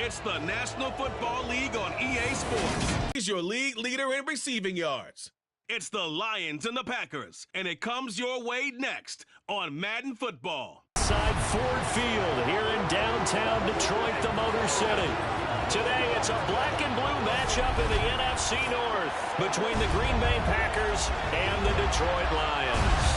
It's the National Football League on EA Sports. He's your league leader in receiving yards. It's the Lions and the Packers, and it comes your way next on Madden Football. Side Ford Field here in downtown Detroit, the Motor City. Today it's a black and blue matchup in the NFC North between the Green Bay Packers and the Detroit Lions.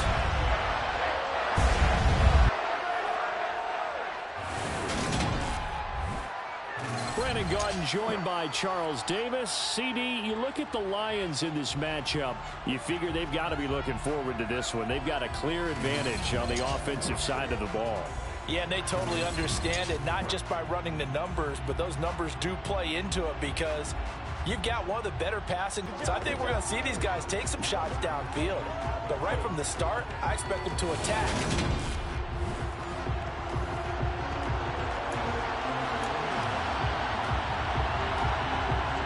Brandon Gaudin joined by Charles Davis. CD, you look at the Lions in this matchup, you figure they've got to be looking forward to this one. They've got a clear advantage on the offensive side of the ball. Yeah, and they totally understand it, not just by running the numbers, but those numbers do play into it because you've got one of the better passing. So I think we're going to see these guys take some shots downfield. But right from the start, I expect them to attack.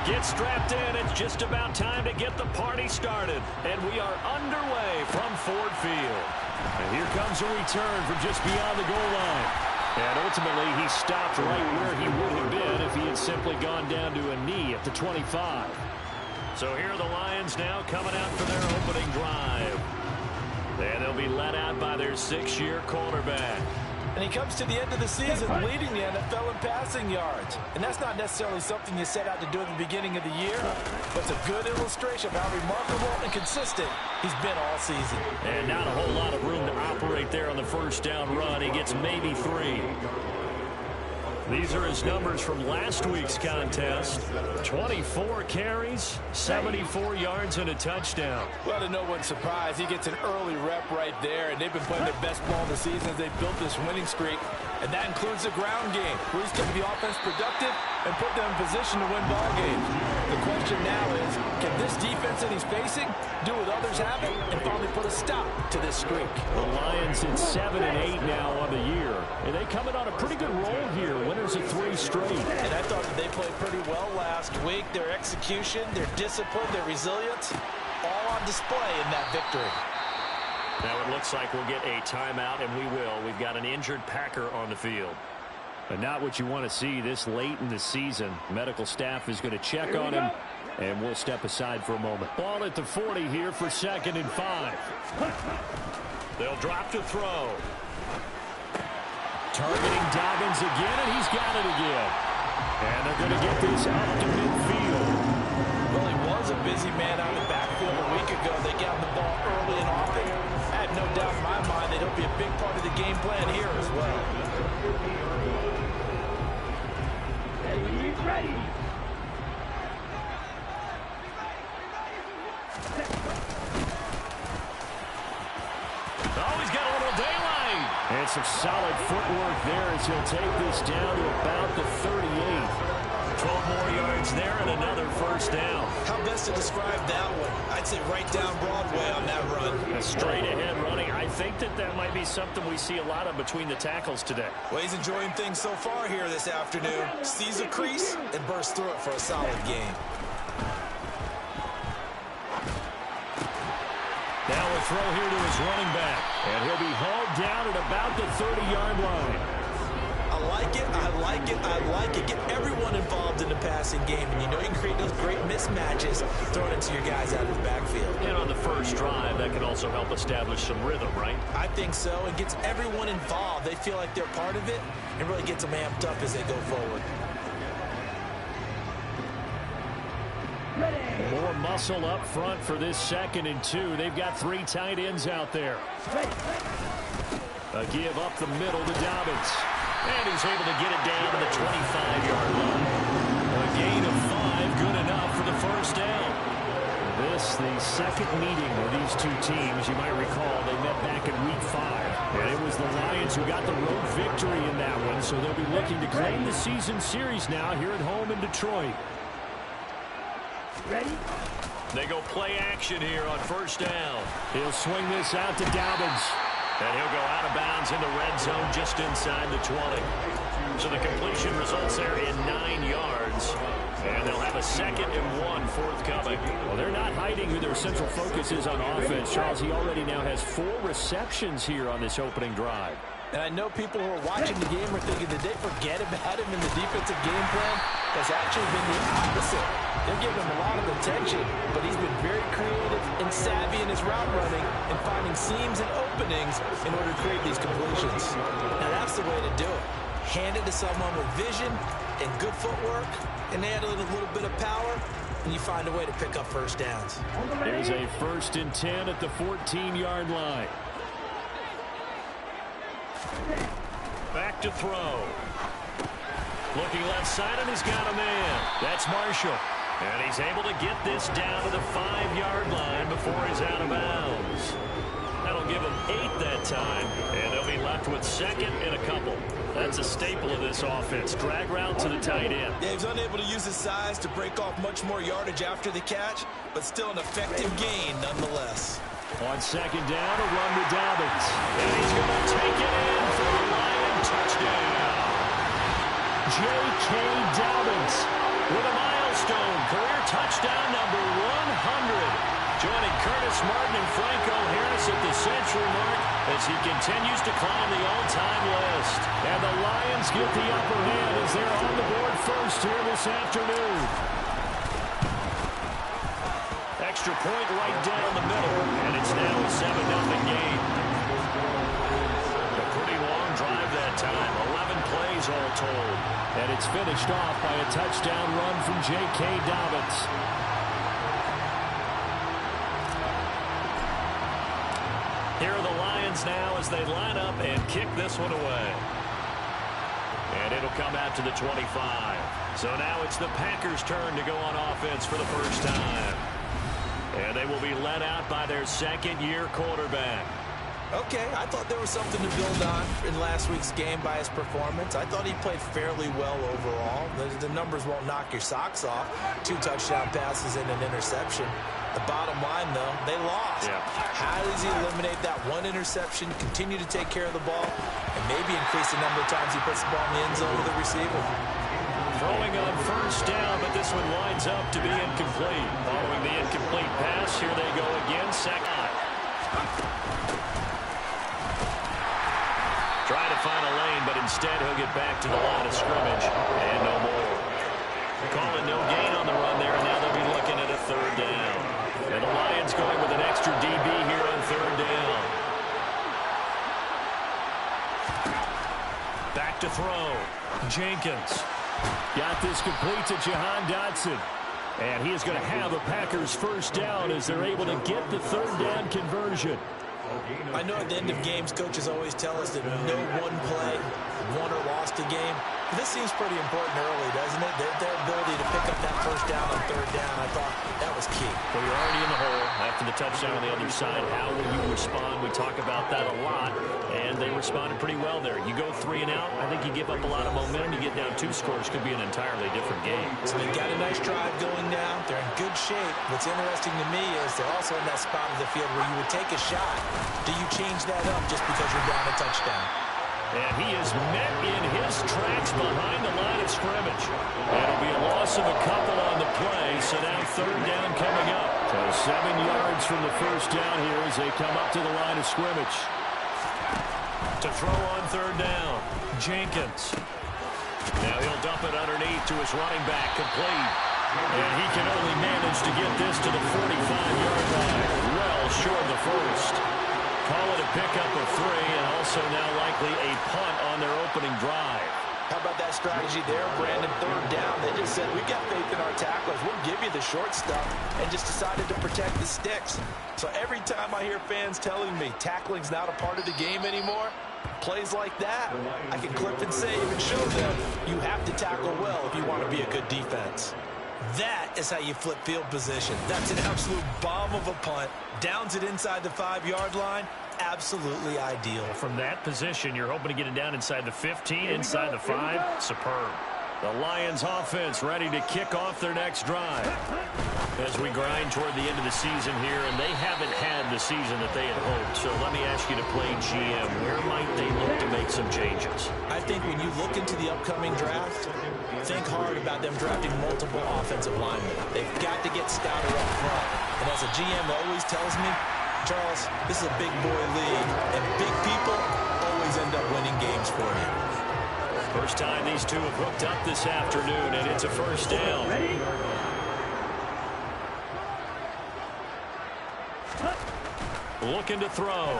Get strapped in. It's just about time to get the party started. And we are underway from Ford Field. And here comes a return from just beyond the goal line. And ultimately, he stopped right where he would have been if he had simply gone down to a knee at the 25. So here are the Lions now coming out for their opening drive. And they'll be led out by their 6-year quarterback. And he comes to the end of the season leading the NFL in passing yards. And that's not necessarily something you set out to do at the beginning of the year, but it's a good illustration of how remarkable and consistent he's been all season. And not a whole lot of room to operate there on the first down run. He gets maybe 3. These are his numbers from last week's contest. 24 carries, 74 yards, and a touchdown. Well, to no one's surprise, he gets an early rep right there, and they've been playing their best ball of the season as they've built this winning streak. And that includes the ground game, where he's keeping the offense productive and put them in position to win ball games. The question now is, can this defense that he's facing do what others haven't and finally put a stop to this streak? The Lions at 7-8 now on the year, and they come in on a pretty good roll here. Winners of 3 straight. And I thought that they played pretty well last week. Their execution, their discipline, their resilience, all on display in that victory. Now it looks like we'll get a timeout, and we will. We've got an injured Packer on the field. But not what you want to see this late in the season. Medical staff is going to check on him, and we'll step aside for a moment. Ball at the 40 here for 2nd and 5. They'll drop to throw. Targeting Dobbins again, and he's got it again. And they're going to get this up to midfield. Well, he was a busy man out of the backfield a week ago. They got the ball early and often. I have no doubt in my mind that he'll be a big part of the game plan here as well. Ready. Oh, he's got a little daylight. And some solid footwork there as he'll take this down to about the 38. 12 more yards there and another first down. How best to describe that one? I'd say right down Broadway on that run. A straight ahead running. I think that might be something we see a lot of between the tackles today. Well, he's enjoying things so far here this afternoon. Sees a crease and bursts through it for a solid game. Now a throw here to his running back. And he'll be hauled down at about the 30-yard line. I like it, I like it, I like it. Get everyone involved in the passing game, and you know you can create those great mismatches throwing it to your guys out of the backfield. And on the first drive, that can also help establish some rhythm, right? I think so. It gets everyone involved. They feel like they're part of it, and really gets them amped up as they go forward. More muscle up front for this 2nd and 2. They've got 3 tight ends out there. A give up the middle to Dobbins. And he's able to get it down to the 25-yard line. A gain of 5, good enough for the first down. This, the second meeting of these two teams. You might recall they met back in Week 5. And it was the Lions who got the road victory in that one. So they'll be looking to claim the season series now here at home in Detroit. Ready? They go play action here on first down. He'll swing this out to Dobbins. And he'll go out of bounds in the red zone just inside the 20. So the completion results there in 9 yards. And they'll have a 2nd and 1 forthcoming. Well, they're not hiding who their central focus is on offense. Charles, he already now has 4 receptions here on this opening drive. And I know people who are watching the game are thinking, did they forget about him in the defensive game plan? That's actually been the opposite. They're giving him a lot of attention, but he's been very creative and savvy in his route running and finding seams and openings in order to create these completions. Now that's the way to do it. Hand it to someone with vision and good footwork, and add a little bit of power, and you find a way to pick up first downs. Here's a 1st and 10 at the 14-yard line. Back to throw. Looking left side, and he's got a man. That's Marshall. And he's able to get this down to the 5-yard line before he's out of bounds. That'll give him 8 that time, and they'll be left with 2nd and a couple. That's a staple of this offense. Drag route to the tight end. Yeah, he's unable to use his size to break off much more yardage after the catch, but still an effective gain nonetheless. On 2nd down, a run to Dobbins. And he's going to take it in for the Lion touchdown. J.K. Dobbins with a milestone career touchdown number 100. Joining Curtis Martin and Franco Harris at the century mark as he continues to climb the all-time list. And the Lions get the upper hand as they're on the board first here this afternoon. Extra point right down the middle, and it's now a 7-0 game. A pretty long drive that time, 11 plays all told. And it's finished off by a touchdown run from J.K. Dobbins. Here are the Lions now as they line up and kick this one away. And it'll come out to the 25. So now it's the Packers' turn to go on offense for the first time. And they will be led out by their 2nd-year quarterback. Okay, I thought there was something to build on in last week's game by his performance. I thought he played fairly well overall. The numbers won't knock your socks off. 2 touchdown passes and an interception. The bottom line, though, they lost. Yeah. How does he eliminate that 1 interception, continue to take care of the ball, and maybe increase the number of times he puts the ball in the end zone with the receiver? Throwing on 1st down, but this one lines up to be incomplete. Following the incomplete pass, here they go again, 2nd. Try to find a lane, but instead he'll get back to the line of scrimmage, and no more. Calling no gain on the run there, and now they'll be looking at a 3rd down. And the Lions going with an extra DB here on 3rd down. Back to throw. Jenkins. Got this complete to Jahan Dotson. And he is going to have a Packers 1st down as they're able to get the 3rd down conversion. I know at the end of games, coaches always tell us that no one play won or lost a game. But this seems pretty important early, doesn't it? Their ability to pick up that 1st down on 3rd down, I thought that was key. Well, you're already in the hole after the touchdown on the other side. How will you respond? We talk about that a lot, and they responded pretty well there. You go 3 and out, I think you give up a lot of momentum. You get down 2 scores, could be an entirely different game. So they've got a nice drive going now. They're in good shape. What's interesting to me is they're also in that spot of the field where you would take a shot. Do you change that up just because you're down a touchdown? And he is met in his tracks behind the line of scrimmage. That'll be a loss of a couple on the play, so now 3rd down coming up. So 7 yards from the 1st down here as they come up to the line of scrimmage. To throw on 3rd down, Jenkins. Now he'll dump it underneath to his running back, complete. And he can only manage to get this to the 45-yard line. Well short of the 1st. Call it a pickup of 3, and also now likely a punt on their opening drive. How about that strategy there, Brandon? 3rd down. They just said, we got faith in our tacklers. We'll give you the short stuff, and just decided to protect the sticks. So every time I hear fans telling me tackling's not a part of the game anymore, plays like that, I can clip and save and show them you have to tackle well if you want to be a good defense. That is how you flip field position. That's an absolute bomb of a punt. Downs it inside the 5-yard line. Absolutely ideal. From that position, you're hoping to get it down inside the 15, inside the 5. Superb. The Lions offense ready to kick off their next drive. As we grind toward the end of the season here, and they haven't had the season that they had hoped. So let me ask you to play GM. Where might they look to make some changes? I think when you look into the upcoming draft, think hard about them drafting multiple offensive linemen. They've got to get stouter up front. And as a GM always tells me, Charles, this is a big boy league, and big people always always end up winning games for you. First time these two have hooked up this afternoon, and it's a first down. Looking to throw.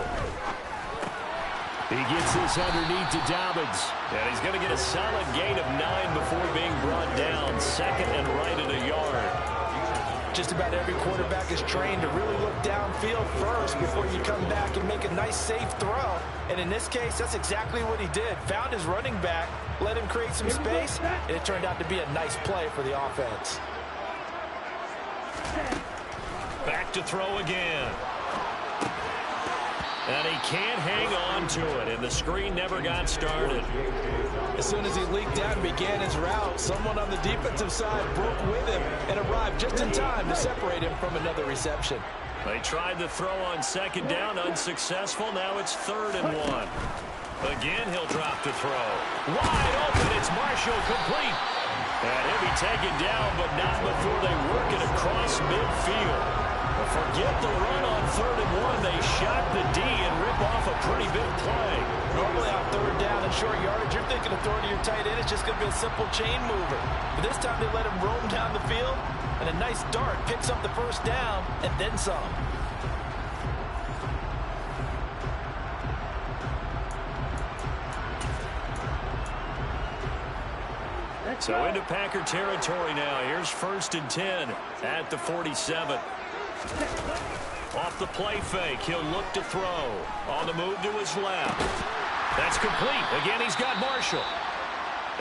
He gets this underneath to Dobbins. And he's going to get a solid gain of 9 before being brought down. Second and right at a yard. Just about every quarterback is trained to really look downfield first before you come back and make a nice, safe throw. And in this case, that's exactly what he did. Found his running back, let him create some space, and it turned out to be a nice play for the offense. Back to throw again. And he can't hang on to it, and the screen never got started. As soon as he leaked out and began his route, someone on the defensive side broke with him and arrived just in time to separate him from another reception. They tried the throw on second down, unsuccessful. Now it's 3rd and 1. Again, he'll drop to throw. Wide open, it's Marshall, complete. And he'll be taken down, but not before they work it across midfield. Forget the run on 3rd and 1. They shot the D and rip off a pretty big play. Normally on 3rd down and short yardage, you're thinking of throwing to your tight end. It's just going to be a simple chain mover. But this time they let him roam down the field, and a nice dart picks up the first down and then some. So into Packer territory now. Here's 1st and 10 at the 47. Off the play fake, he'll look to throw. On the move to his left. That's complete. Again, he's got Marshall.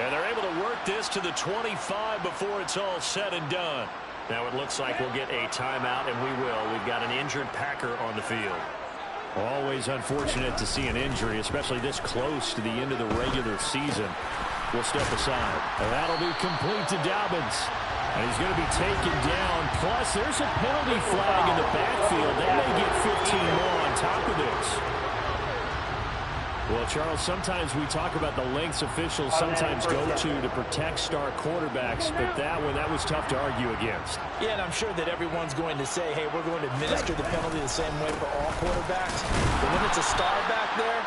And they're able to work this to the 25 before it's all said and done. Now it looks like we'll get a timeout, and we will. We've got an injured Packer on the field. Always unfortunate to see an injury, especially this close to the end of the regular season. We'll step aside. And that'll be complete to Dobbins. And he's going to be taken down. Plus, there's a penalty flag in the backfield. They may get 15 more on top of this. Well, Charles, sometimes we talk about the lengths officials sometimes go to protect star quarterbacks, but that one, that was tough to argue against. Yeah, and I'm sure that everyone's going to say, hey, we're going to administer the penalty the same way for all quarterbacks. But when it's a star back there,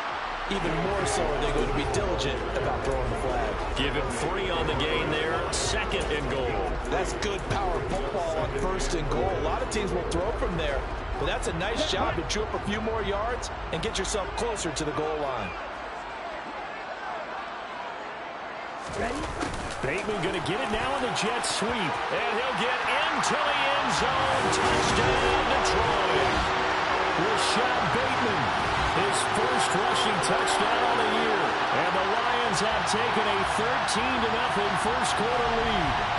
even more so are they going to be diligent about throwing the flag. Give him 3 on the gain there. 2nd and goal. That's good power football on 1st and goal. A lot of teams will throw from there, but that's a nice job to chew up a few more yards and get yourself closer to the goal line. Bateman going to get it now on the jet sweep, and he'll get into the end zone. Touchdown, Detroit. Rashad Bateman, his first rushing touchdown on the year. And the Lions have taken a 13-0 first quarter lead.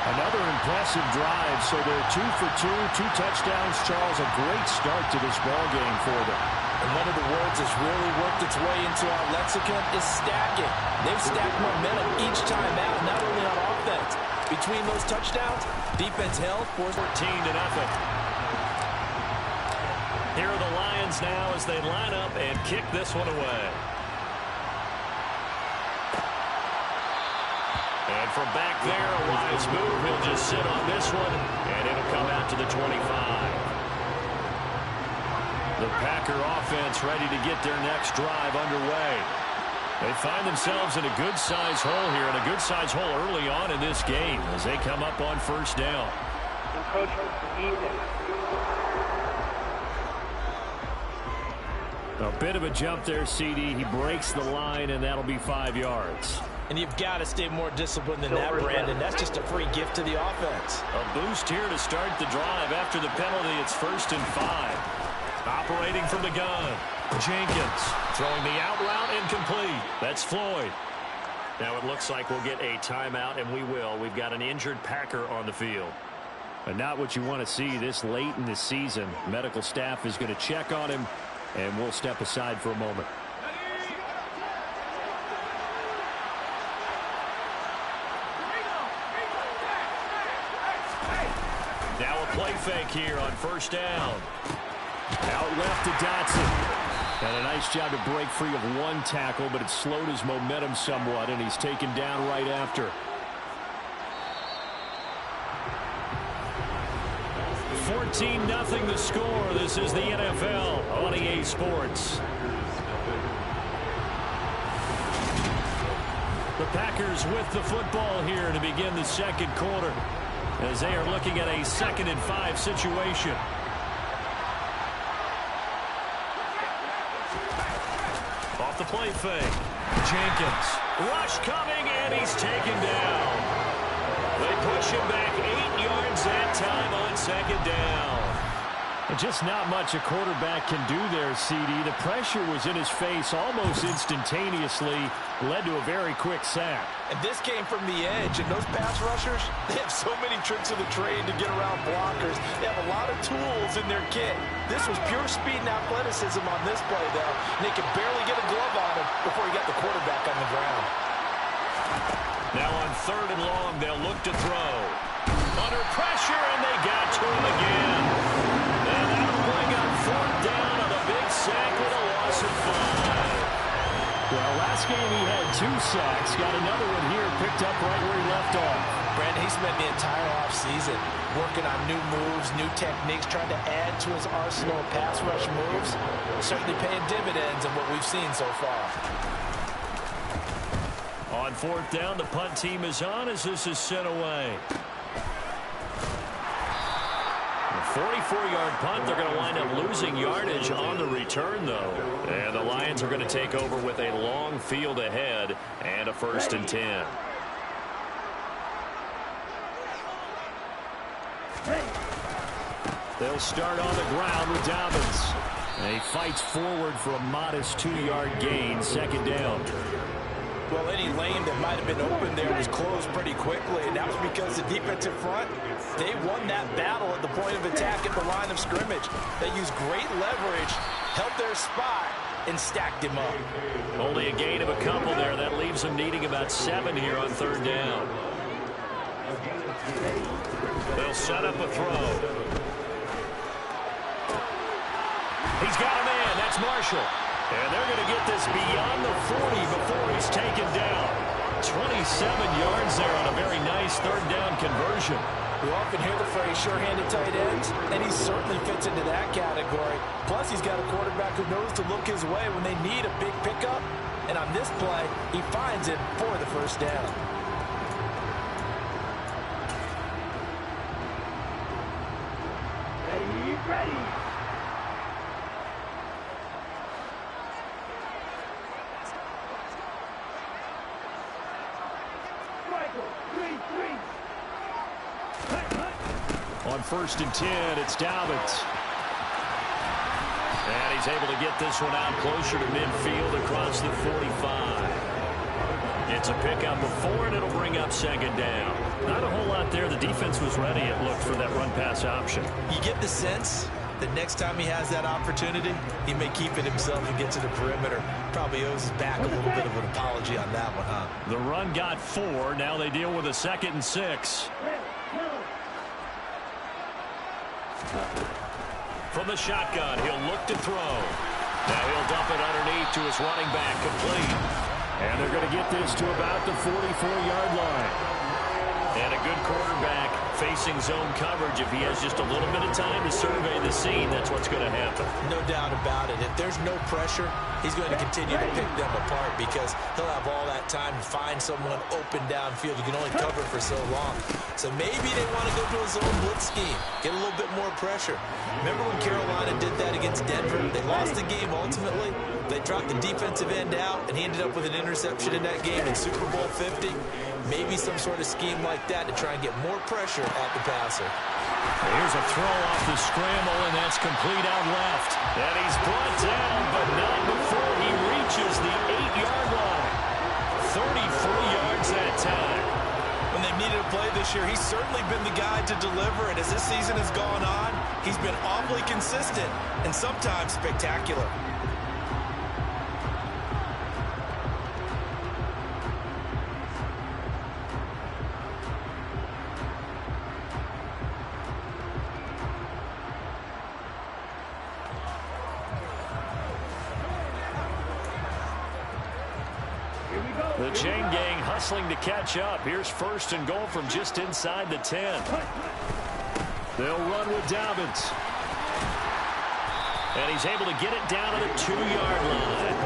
Another impressive drive, so they're 2 for 2, 2 touchdowns. Charles, a great start to this ball game for them. And one of the words that's really worked its way into our lexicon is stacking. They've stacked momentum each time out, not only on offense. Between those touchdowns, defense held 14-0. Here are the Lions now as they line up and kick this one away. And from back there, a wise move. He'll just sit on this one, and it'll come out to the 25. The Packer offense ready to get their next drive underway. They find themselves in a good-sized hole here, and a good-sized hole early on in this game as they come up on 1st down. A bit of a jump there, CD. He breaks the line, and that'll be 5 yards. And you've got to stay more disciplined than that, Brandon. That's just a free gift to the offense. A boost here to start the drive. After the penalty, it's 1st and 5. Operating from the gun. Jenkins throwing the out route incomplete. That's Floyd. Now it looks like we'll get a timeout, and we will. We've got an injured Packer on the field. And not what you want to see this late in the season. Medical staff is going to check on him, and we'll step aside for a moment. Now a play fake here on 1st down. Out left to Dotson. And a nice job to break free of one tackle, but it slowed his momentum somewhat, and he's taken down right after. 14-0 the score. This is the NFL on EA Sports. The Packers with the football here to begin the second quarter as they are looking at a 2nd and 5 situation. Off the play fake. Jenkins. Rush coming, and he's taken down. They push him back 8 yards that time on 2nd down. And just not much a quarterback can do there, CD. The pressure was in his face almost instantaneously, led to a very quick sack. And this came from the edge, and those pass rushers, they have so many tricks of the trade to get around blockers. They have a lot of tools in their kit. This was pure speed and athleticism on this play, though, and they could barely get a glove on him before he got the quarterback on the ground. Now on 3rd and long, they'll look to throw. Under pressure, and they got to him again. And that'll bring up 4th down on a big sack with a loss of 5. Well, last game he had 2 sacks. Got another one here picked up right where he left off. Brandon, he spent the entire offseason working on new moves, new techniques, trying to add to his arsenal of pass rush moves. Certainly paying dividends in what we've seen so far. On 4th down, the punt team is on as this is sent away. 44-yard punt. They're going to wind up losing yardage on the return, though. And the Lions are going to take over with a long field ahead and a 1st and 10. They'll start on the ground with Dobbins. And he fights forward for a modest 2-yard gain, 2nd down. Well, any lane that might have been open there was closed pretty quickly, and that was because the defensive front, they won that battle at the point of attack at the line of scrimmage. They used great leverage, held their spot, and stacked him up. Only a gain of a couple there. That leaves them needing about 7 here on 3rd down. They'll set up a throw. He's got a man. That's Marshall. And they're going to get this beyond the 40 before he's taken down. 27 yards there on a very nice 3rd down conversion. We often hear the phrase sure-handed tight ends, and he certainly fits into that category. Plus, he's got a quarterback who knows to look his way when they need a big pickup. And on this play, he finds it for the 1st down. Ready. On 1st and 10, it's Dobbins. And he's able to get this one out closer to midfield across the 45. It's a pickup of 4, and it'll bring up 2nd down. Not a whole lot there. The defense was ready, it looked, for that run-pass option. You get the sense that next time he has that opportunity, he may keep it himself and get to the perimeter. Probably owes his back a little bit of an apology on that one, huh? The run got 4. Now they deal with a 2nd and 6. From the shotgun, he'll look to throw. Now he'll dump it underneath to his running back, complete. And they're going to get this to about the 44-yard line. And a good quarterback facing zone coverage. If he has just a little bit of time to survey the scene, that's what's going to happen. No doubt about it. If there's no pressure, he's going to continue to pick them apart because he'll have all that time to find someone open downfield. You can only cover for so long. So maybe they want to go to a zone blitz scheme, get a little bit more pressure. Remember when Carolina did that against Denver? They lost the game ultimately. They dropped the defensive end out, and he ended up with an interception in that game in Super Bowl 50. Maybe some sort of scheme like that to try and get more pressure at the passer. Here's a throw off the scramble, and that's complete out left. And he's brought down, but not before he reaches the 8-yard line. 33 yards that time. When they've needed a play this year, he's certainly been the guy to deliver, and as this season has gone on, he's been awfully consistent and sometimes spectacular. The chain gang hustling to catch up. Here's 1st and goal from just inside the 10. They'll run with Dobbins. And he's able to get it down to the 2-yard line.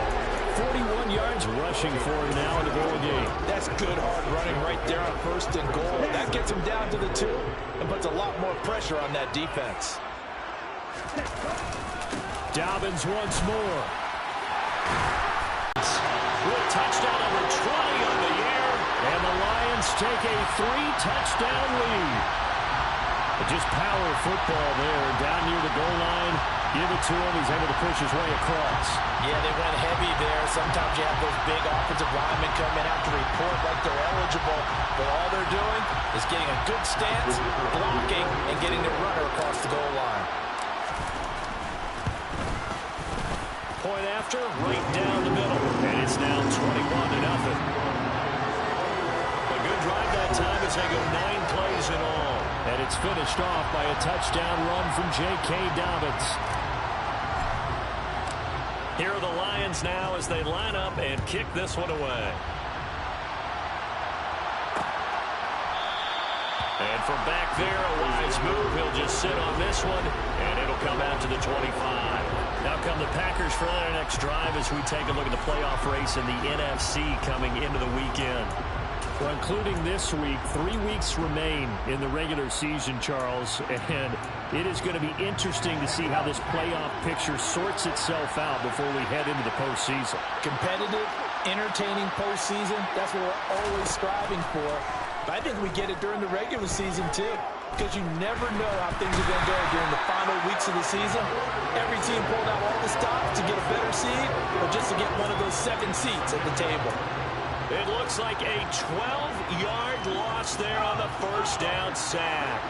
41 yards rushing for him now in the ball game. That's good hard running right there on 1st and goal. That gets him down to the 2 and puts a lot more pressure on that defense. Dobbins once more. With a touchdown over 20 on the year, and the Lions take a 3-touchdown lead. Just power football there, down near the goal line. Give it to him. He's able to push his way across. Yeah, they went heavy there. Sometimes you have those big offensive linemen come in, have to report like they're eligible, but all they're doing is getting a good stance, blocking, and getting the runner across the goal line. Point after, right down the middle, and it's now 21-0. A good drive that time as they go 9 plays in all. And it's finished off by a touchdown run from J.K. Dobbins. Here are the Lions now as they line up and kick this one away. And from back there, a wise move. He'll just sit on this one, and it'll come out to the 25. Now come the Packers for their next drive as we take a look at the playoff race in the NFC coming into the weekend. Well, including this week, 3 weeks remain in the regular season, Charles, and it is going to be interesting to see how this playoff picture sorts itself out before we head into the postseason. Competitive, entertaining postseason, that's what we're always striving for. But I think we get it during the regular season, too, because you never know how things are going to go during the final weeks of the season. Every team pulled out all the stops to get a better seed or just to get one of those 7 seats at the table. It looks like a 12-yard loss there on the first down sack.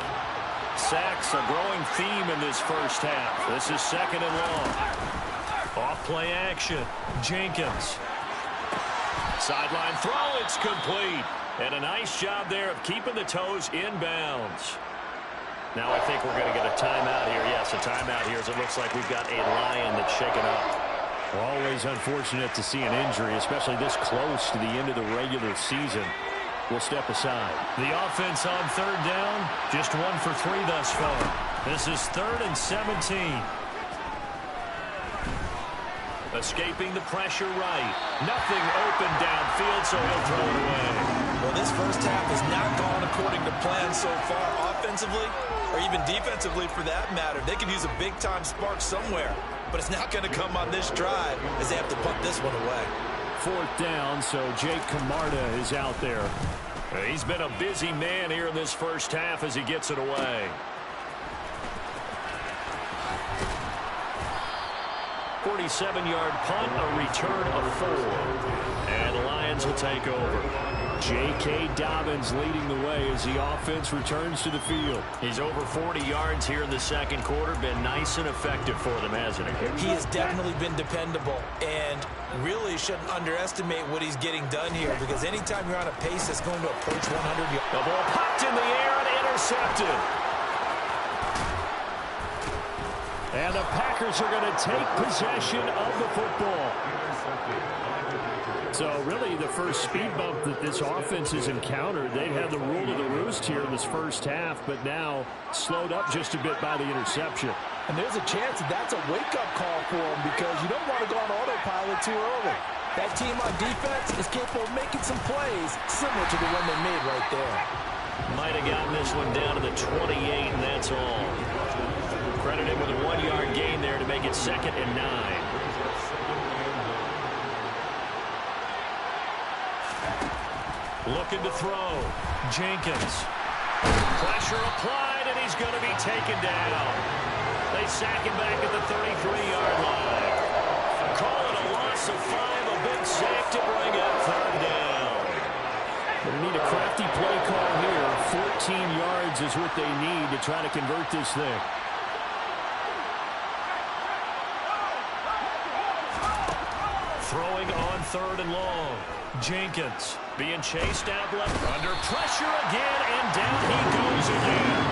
Sacks a growing theme in this first half. This is 2nd and long. Off play action. Jenkins. Sideline throw. It's complete. And a nice job there of keeping the toes in bounds. Now I think we're going to get a timeout here. Yes, a timeout here as it looks like we've got a Lion that's shaken up. Always unfortunate to see an injury, especially this close to the end of the regular season. We'll step aside. The offense on 3rd down, just 1 for 3 thus far. This is 3rd and 17. Escaping the pressure right. Nothing open downfield, so he'll throw it away. Well, this first half has not gone according to plan so far offensively or even defensively for that matter. They could use a big-time spark somewhere. But it's not going to come on this drive as they have to punt this one away. 4th down, so Jake Camarda is out there. He's been a busy man here in this first half as he gets it away. 47-yard punt, a return of 4. And the Lions will take over. J.K. Dobbins leading the way as the offense returns to the field. He's over 40 yards here in the 2nd quarter. Been nice and effective for them, hasn't he? He has definitely been dependable and really shouldn't underestimate what he's getting done here because anytime you're on a pace that's going to approach 100 yards. The ball popped in the air and intercepted. And the Packers are going to take possession of the football. So really the first speed bump that this offense has encountered, they've had the rule of the roost here in this first half, but now slowed up just a bit by the interception. And there's a chance that that's a wake-up call for them because you don't want to go on autopilot too early. That team on defense is capable of making some plays similar to the one they made right there. Might have gotten this one down to the 28, and that's all. Credit him with a 1-yard gain there to make it 2nd and 9. Looking to throw. Jenkins. Pressure applied, and he's going to be taken down. They sack him back at the 33-yard line. Call it a loss of 5, a big sack to bring up 3rd down. They need a crafty play call here. 14 yards is what they need to try to convert this thing. Throwing on 3rd and long. Jenkins being chased out left. Under pressure again, and down he goes again.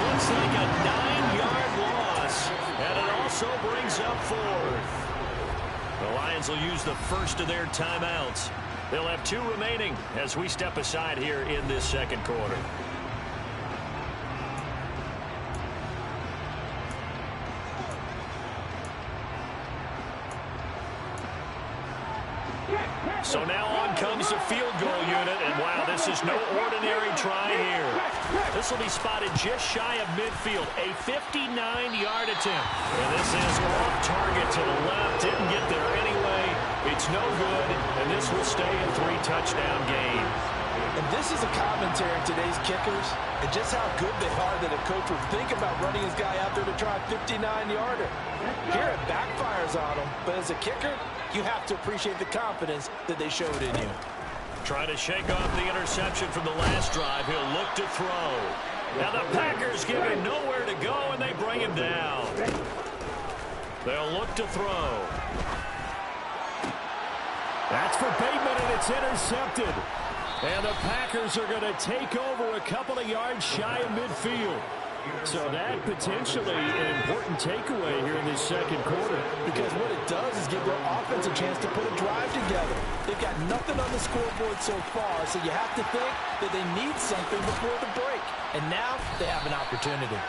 Looks like a 9-yard loss, and it also brings up 4th. The Lions will use the first of their timeouts. They'll have 2 remaining as we step aside here in this 2nd quarter. So now on comes the field goal unit, and wow, this is no ordinary try here. This will be spotted just shy of midfield, a 59-yard attempt. And this is off target to the left, didn't get there anyway. It's no good, and this will stay a 3-touchdown game. And this is a commentary on today's kickers and just how good they are that a coach would think about running his guy out there to try a 59-yarder. Here it backfires on him, but as a kicker, you have to appreciate the confidence that they showed in you. Trying to shake off the interception from the last drive. He'll look to throw. Now the Packers give him nowhere to go, and they bring him down. They'll look to throw. That's for Bateman, and it's intercepted. And the Packers are going to take over a couple of yards shy of midfield. So that potentially an important takeaway here in this second quarter. Because what it does is give their offense a chance to put a drive together. They've got nothing on the scoreboard so far, so you have to think that they need something before the break. And now they have an opportunity.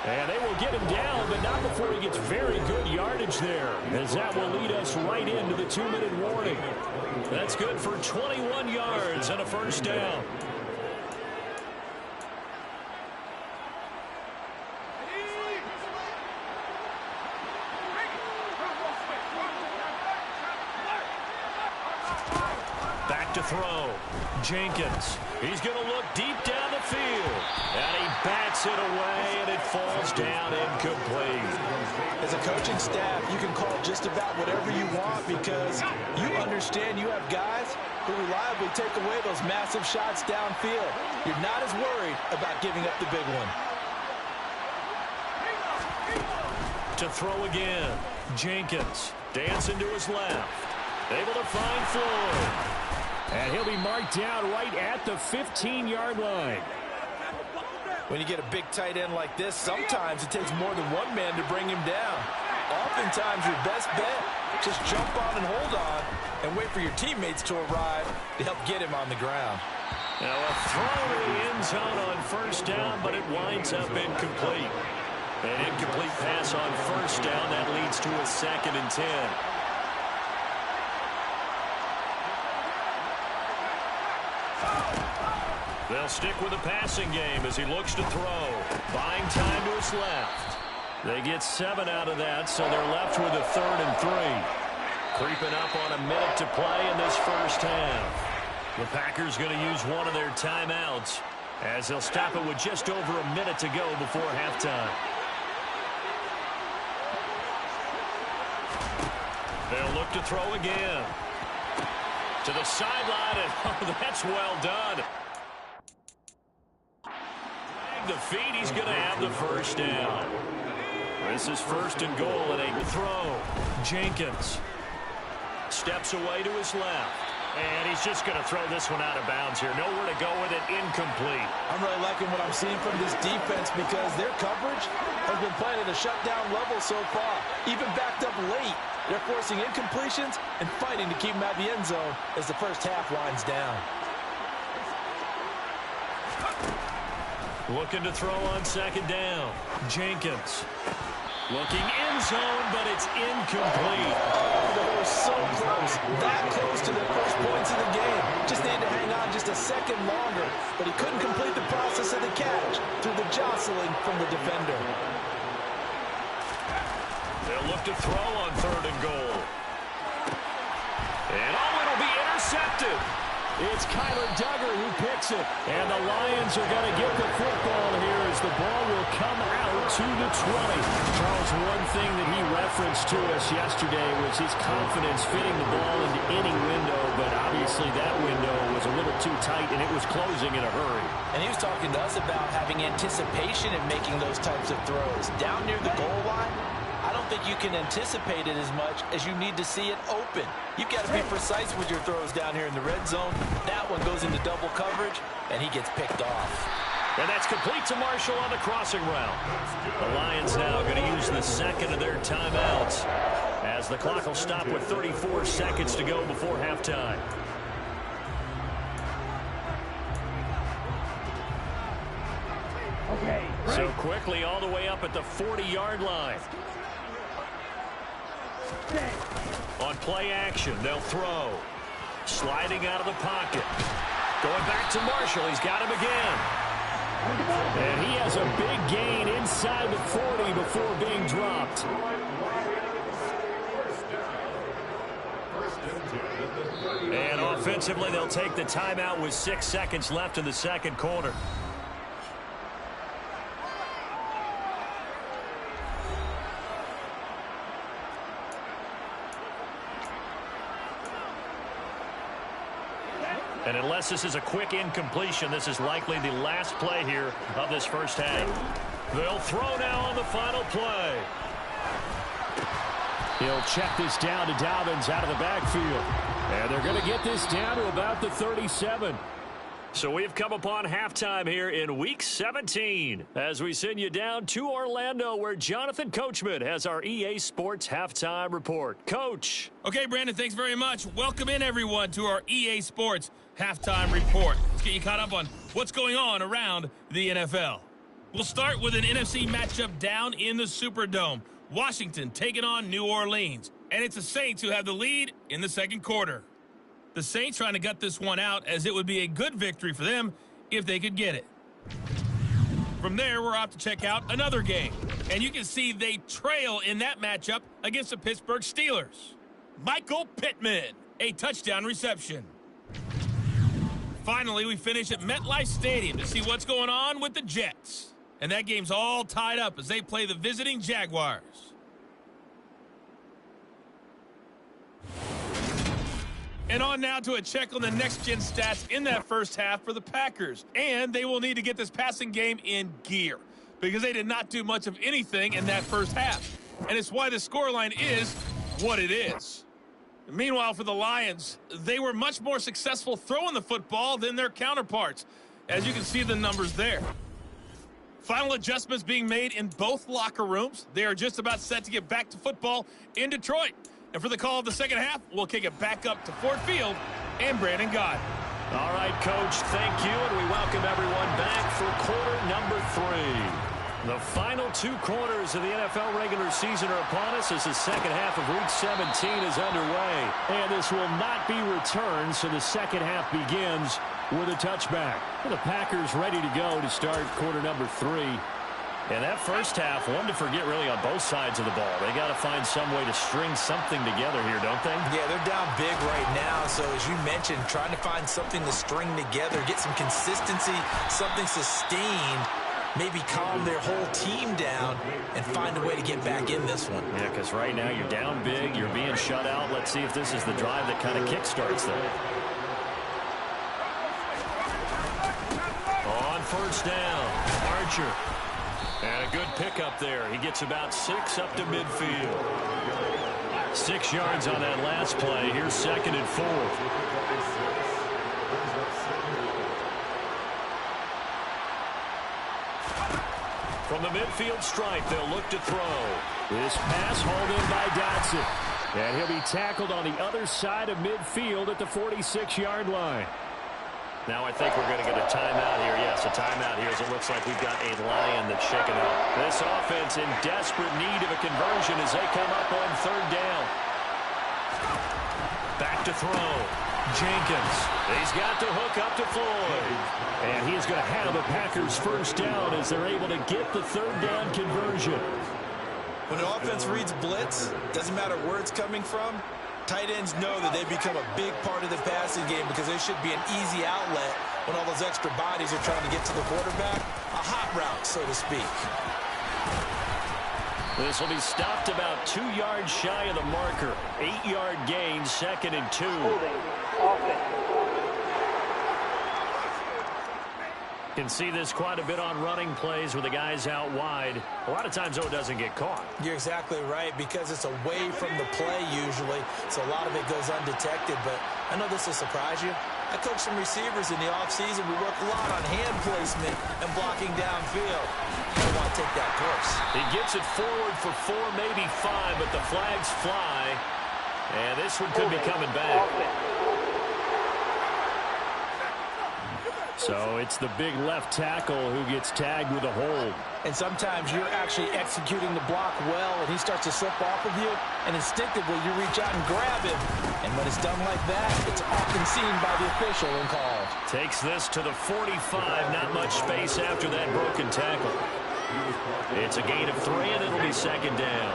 And they will get him down, but not before he gets very good yardage there, as that will lead us right into the 2-minute warning. That's good for 21 yards and a first down. Back to throw. Jenkins. He's going to look deep down the field. And he bats it away, and it falls down incomplete. As a coaching staff, you can call just about whatever you want because you understand you have guys who reliably take away those massive shots downfield. You're not as worried about giving up the big one. To throw again. Jenkins dancing to his left. Able to find Floyd. And he'll be marked down right at the 15-yard line. When you get a big tight end like this, sometimes it takes more than one man to bring him down. Oftentimes, your best bet, just jump on and hold on and wait for your teammates to arrive to help get him on the ground. Now a throw to the end zone on first down, but it winds up incomplete. An incomplete pass on first down. That leads to a 2nd and 10. They'll stick with the passing game as he looks to throw. Buying time to his left. They get 7 out of that, so they're left with a 3rd and 3. Creeping up on a minute to play in this first half. The Packers going to use one of their timeouts as they'll stop it with just over a minute to go before halftime. They'll look to throw again. To the sideline, and oh, that's well done. The feet, he's going to have the first down. This is 1st and goal and a throw. Jenkins steps away to his left. And he's just going to throw this one out of bounds here. Nowhere to go with it. Incomplete. I'm really liking what I'm seeing from this defense because their coverage has been playing at a shutdown level so far. Even backed up late, they're forcing incompletions and fighting to keep them out of the end zone as the first half winds down. Looking to throw on 2nd down. Jenkins. Looking in zone, but it's incomplete. Oh, they were so close. That close to the first points of the game. Just needed to hang on just a second longer, but he couldn't complete the process of the catch through the jostling from the defender. They'll look to throw on 3rd and goal. And oh, it'll be intercepted. It's Kyler Duggar who picks it. And the Lions are going to get the football here as the ball will come out to the 20. Charles, one thing that he referenced to us yesterday was his confidence fitting the ball into any window, but obviously that window was a little too tight and it was closing in a hurry. And he was talking to us about having anticipation in making those types of throws. Down near the goal line, I don't think you can anticipate it as much as you need to see it open. You've got to be precise with your throws down here in the red zone. That one goes into double coverage, and he gets picked off. And that's complete to Marshall on the crossing route. The Lions now going to use the 2nd of their timeouts as the clock will stop with 34 seconds to go before halftime. Okay. So quickly all the way up at the 40-yard line. On play action, they'll throw. Sliding out of the pocket. Going back to Marshall. He's got him again. And he has a big gain inside the 40 before being dropped. And offensively, they'll take the timeout with 6 seconds left in the second quarter. And unless this is a quick incompletion, this is likely the last play here of this first half. They'll throw now on the final play. He'll check this down to Dobbins out of the backfield. And they're going to get this down to about the 37. So we've come upon halftime here in Week 17 as we send you down to Orlando where Jonathan Coachman has our EA Sports Halftime Report. Coach. Okay, Brandon, thanks very much. Welcome in, everyone, to our EA Sports Halftime Report. Let's get you caught up on what's going on around the NFL. We'll start with an NFC matchup down in the Superdome. Washington taking on New Orleans. And it's the Saints who have the lead in the second quarter. The Saints trying to gut this one out as it would be a good victory for them if they could get it. From there, we're off to check out another game. And you can see they trail in that matchup against the Pittsburgh Steelers. Michael Pittman, a touchdown reception. Finally, we finish at MetLife Stadium to see what's going on with the Jets. And that game's all tied up as they play the visiting Jaguars. And on now to a check on the next-gen stats in that first half for the Packers. And they will need to get this passing game in gear because they did not do much of anything in that first half. And it's why the scoreline is what it is. Meanwhile, for the Lions, they were much more successful throwing the football than their counterparts, as you can see the numbers there. Final adjustments being made in both locker rooms. They are just about set to get back to football in Detroit. And for the call of the second half, we'll kick it back up to Ford Field and Brandon Gaudin. All right, Coach, thank you, and we welcome everyone back for quarter number 3. The final 2 quarters of the NFL regular season are upon us as the second half of Week 17 is underway. And this will not be returned, so the second half begins with a touchback. The Packers ready to go to start quarter number 3. And that first half, one to forget really on both sides of the ball. They got to find some way to string something together here, don't they? Yeah, they're down big right now. So as you mentioned, trying to find something to string together, get some consistency, something sustained, maybe calm their whole team down and find a way to get back in this one. Yeah, because right now you're down big, you're being shut out. Let's see if this is the drive that kind of kickstarts them. On first down, Archer. And a good pickup there. He gets about 6 up to midfield. 6 yards on that last play. Here's 2nd and 4. From the midfield stripe, they'll look to throw. This pass hauled in by Dotson. And he'll be tackled on the other side of midfield at the 46-yard line. Now I think we're going to get a timeout here. Yes, a timeout here as it looks like we've got a Lion that's shaken up. This offense in desperate need of a conversion as they come up on 3rd down. Back to throw. Jenkins. He's got the hook up to Floyd. And he's going to have the Packers first down as they're able to get the 3rd down conversion. When an offense reads blitz, doesn't matter where it's coming from, tight ends know that they become a big part of the passing game because they should be an easy outlet when all those extra bodies are trying to get to the quarterback. A hot route, so to speak. This will be stopped about 2 yards shy of the marker. 8-yard gain, 2nd and 2. Can see this quite a bit on running plays with the guys out wide. A lot of times, though, it doesn't get caught. You're exactly right because it's away from the play usually, so a lot of it goes undetected. But I know this will surprise you. I coach some receivers in the offseason. We work a lot on hand placement and blocking downfield. You don't want to take that course. He gets it forward for 4, maybe 5, but the flags fly. And this one could be coming back. So it's the big left tackle who gets tagged with a hold. And sometimes you're actually executing the block well, and he starts to slip off of you, and instinctively you reach out and grab him. And when it's done like that, it's often seen by the official and called. Takes this to the 45, not much space after that broken tackle. It's a gain of 3, and it'll be second down.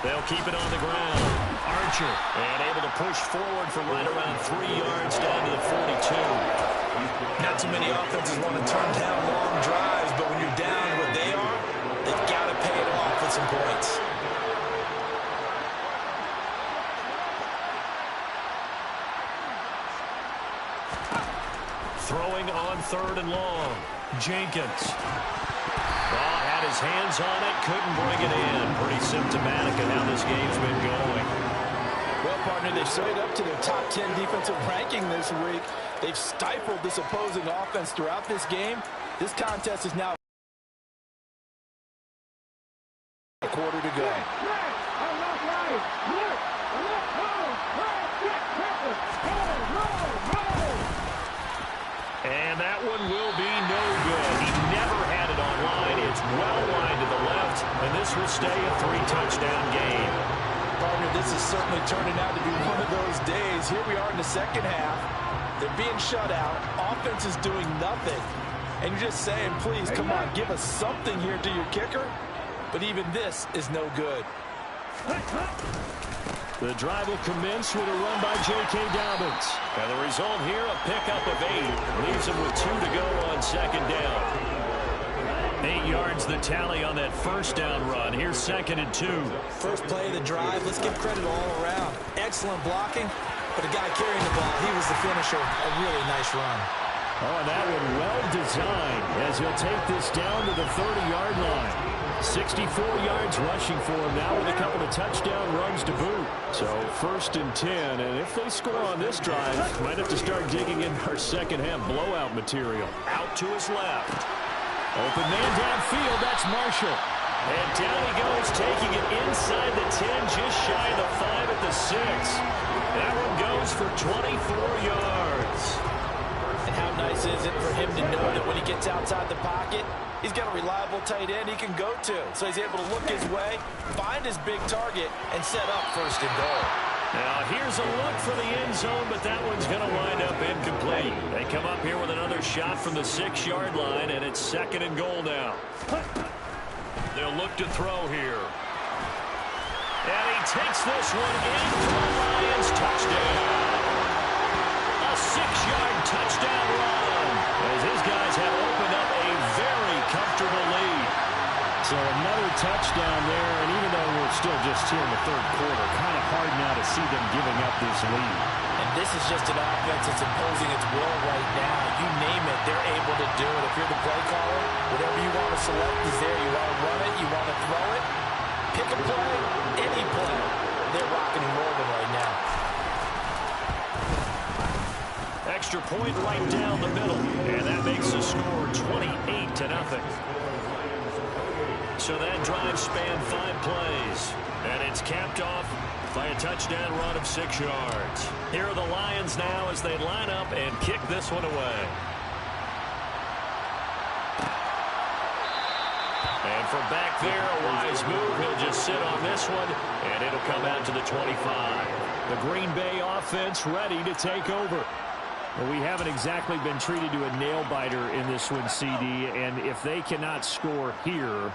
They'll keep it on the ground. Archer, and able to push forward for right around 3 yards down to the 42. Not too many offenses want to turn down long drives, but when you're down what they are, they've got to pay it off with some points. Throwing on 3rd and long. Jenkins. Had his hands on it, couldn't bring it in. Pretty symptomatic of how this game's been going. Well, partner, they've straight up to their top 10 defensive ranking this week. They've stifled this opposing offense throughout this game. This contest is now a quarter to go. And that one will be no good. He never had it online. It's well wide to the left, and this will stay a 3-touchdown game. Partner, this is certainly turning out to be one of those days. Here we are in the second half. They're being shut out. Offense is doing nothing. And you're just saying, please, come on, give us something here to your kicker. But even this is no good. The drive will commence with a run by J.K. Dobbins. And the result here, a pickup of 8. Leaves him with 2 to go on second down. 8 yards the tally on that first down run. Here's 2nd and 2. First play of the drive. Let's give credit all around. Excellent blocking. But the guy carrying the ball, he was the finisher. A really nice run. Oh, and that one well designed as he'll take this down to the 30-yard line. 64 yards rushing for him now with a couple of touchdown runs to boot. So 1st and 10, and if they score on this drive, might have to start digging in our second half blowout material. Out to his left. Open man downfield, that's Marshall. And down he goes, taking it inside the 10, just shy of the 5 at the 6. That one goes for 24 yards. And how nice is it for him to know that when he gets outside the pocket, he's got a reliable tight end he can go to. So he's able to look his way, find his big target, and set up 1st and goal. Now here's a look for the end zone, but that one's going to wind up incomplete. They come up here with another shot from the 6-yard line, and it's 2nd and goal now. They'll look to throw here. And he takes this one in for the Lions. Touchdown. A 6-yard touchdown run as his guys have opened up a very comfortable lead. So another touchdown there, and even though we're still just here in the 3rd quarter, kind of hard now to see them giving up this lead. And this is just an offense that's imposing its will right now. You name it, they're able to do it. If you're the play caller, whatever you want to select is there. You want to run it, you want to throw it, pick a play, any play. They're rocking and rolling right now. Extra point right down the middle, and that makes the score 28-0. So that drive spanned 5 plays, and it's capped off by a touchdown run of 6 yards. Here are the Lions now as they line up and kick this one away. And from back there, a wise move. He'll just sit on this one, and it'll come out to the 25. The Green Bay offense ready to take over. Well, we haven't exactly been treated to a nail-biter in this one, CD, and if they cannot score here,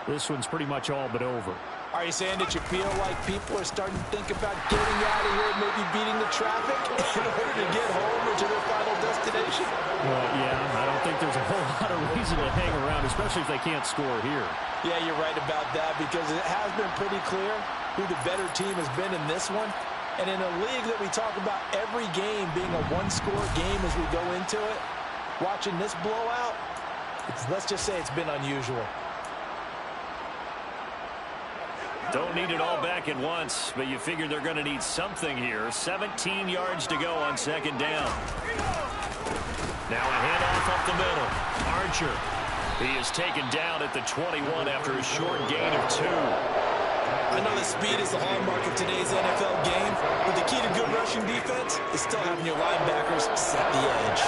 this one's pretty much all but over. Are you saying that you feel like people are starting to think about getting out of here, maybe beating the traffic in order to get home or to their final destination? Well, yeah, I don't think there's a whole lot of reason to hang around, especially if they can't score here. Yeah, you're right about that because it has been pretty clear who the better team has been in this one. And in a league that we talk about every game being a one-score game as we go into it, watching this blowout, let's just say it's been unusual. Don't need it all back at once, but you figure they're going to need something here. 17 yards to go on 2nd down. Now a handoff up the middle. Archer. He is taken down at the 21 after a short gain of 2. I know that speed is the hallmark of today's NFL game, but the key to good rushing defense is still having your linebackers set the edge.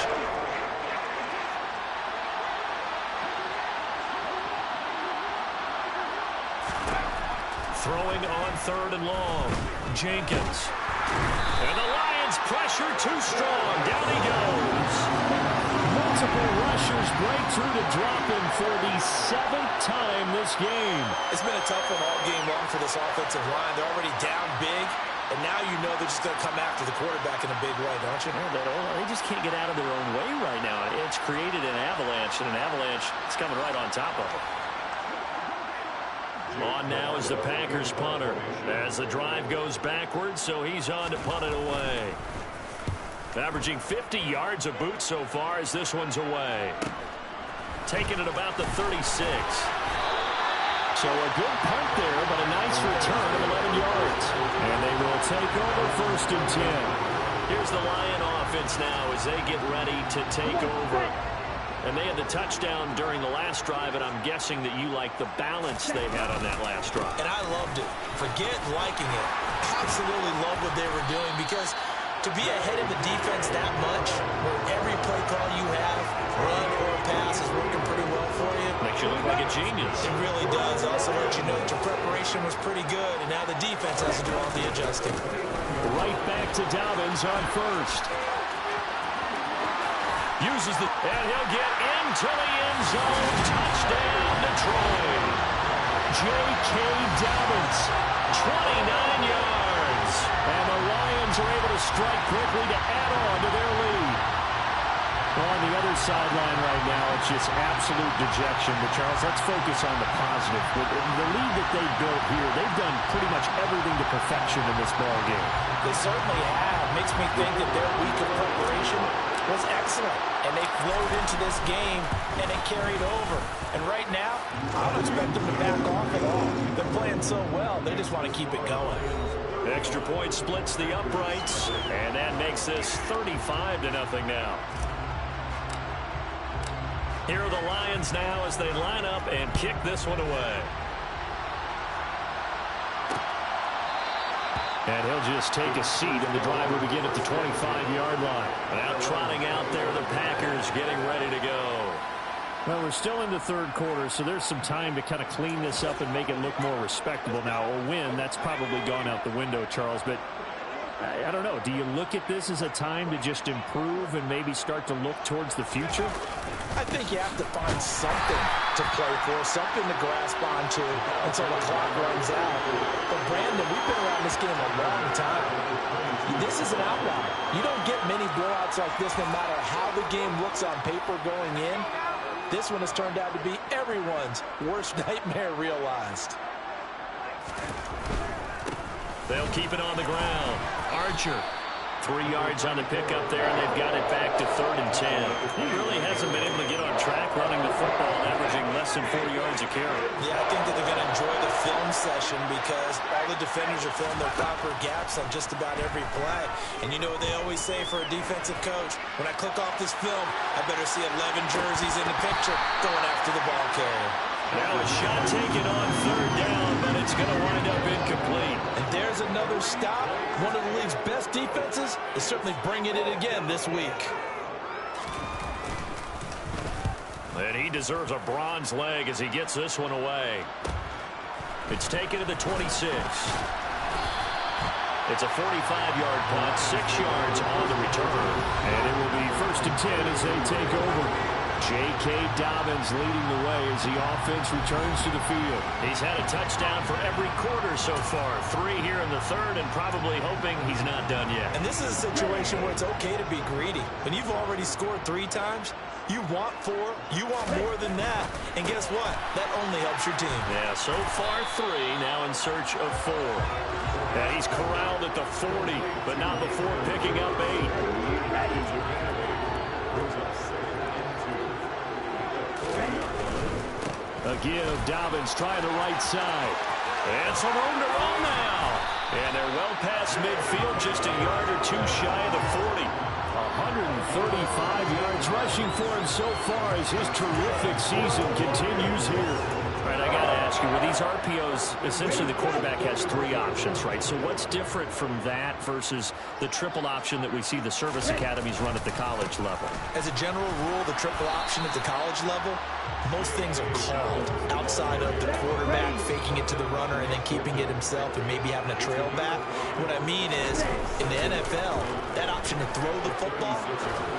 Throwing on 3rd and long. Jenkins. And the Lions pressure too strong. Down he goes. Multiple rushers break through to drop him for the 7th time this game. It's been a tough one all game long for this offensive line. They're already down big, and now you know they're just going to come after the quarterback in a big way, don't you? Yeah, they just can't get out of their own way right now. It's created an avalanche, and an avalanche is coming right on top of them. On now is the Packers punter as the drive goes backwards, so he's on to punt it away. Averaging 50 yards a boot so far as this one's away. Taking it about the 36. So a good punt there, but a nice return of 11 yards. And they will take over 1st and 10. Here's the Lion offense now as they get ready to take over. And they had the touchdown during the last drive, and I'm guessing that you like the balance they had on that last drive. And I loved it. Forget liking it. Absolutely love what they were doing, because to be ahead of the defense that much, where every play call you have, run or pass, is working pretty well for you. Makes you look like a genius. It really does. Also let you know that your preparation was pretty good, and now the defense has to do all the adjusting. Right back to Dobbins on 1st. Uses the, and he'll get into the end zone. Touchdown, Detroit. J.K. Dobbins, 29 yards. And the Lions are able to strike quickly to add on to their lead. Well, on the other sideline right now, it's just absolute dejection. But, Charles, let's focus on the positive. The lead that they built here, they've done pretty much everything to perfection in this ball game. They certainly have. Makes me think that their week of preparation was excellent. And they flowed into this game, and it carried over. And right now, I don't expect them to back off at all. They're playing so well, they just want to keep it going. Extra point splits the uprights, and that makes this 35-0 now. Here are the Lions now as they line up and kick this one away. And he'll just take a seat, and the drive will begin at the 25-yard line. Now trotting out there, the Packers getting ready to go. Well, we're still in the 3rd quarter, so there's some time to kind of clean this up and make it look more respectable. Now, a win, that's probably gone out the window, Charles, but I don't know. Do you look at this as a time to just improve and maybe start to look towards the future? I think you have to find something to play for, something to grasp onto until the clock runs out. But, Brandon, we've been around this game a long time. This is an outlier. You don't get many blowouts like this no matter how the game looks on paper going in. This one has turned out to be everyone's worst nightmare realized. They'll keep it on the ground. Archer, 3 yards on the pickup there, and they've got it back to 3rd and 10. He really hasn't been able to get on track running the football, averaging less than 4 yards a carry. Yeah, I think that they're going to enjoy the film session because all the defenders are filling their proper gaps on just about every play. And you know what they always say for a defensive coach? When I click off this film, I better see 11 jerseys in the picture going after the ball carrier. Now a shot taken on 3rd down, but it's going to wind up incomplete. And there's another stop. One of the league's best defenses is certainly bringing it again this week. And he deserves a bronze leg as he gets this one away. It's taken to the 26. It's a 45-yard punt, 6 yards on the return. And it will be 1st and 10 as they take over. J.K. Dobbins leading the way as the offense returns to the field. He's had a touchdown for every quarter so far. 3 here in the 3rd, and probably hoping he's not done yet. And this is a situation where it's okay to be greedy. When you've already scored 3 times, you want 4, you want more than that. And guess what? That only helps your team. Yeah, so far 3, now in search of 4. And he's corralled at the 40, but not before picking up 8. A give, Dobbins trying the right side. And some room to roll now. And they're well past midfield, just a yard or 2 shy of the 40. 135 yards rushing for him so far as his terrific season continues here. All right, I got to ask you, with these RPOs, essentially the quarterback has 3 options, right? So what's different from that versus the triple option that we see the service academies run at the college level? As a general rule, the triple option at the college level, most things are called outside of the quarterback faking it to the runner and then keeping it himself and maybe having a trail back. What I mean is, in the NFL, that option to throw the football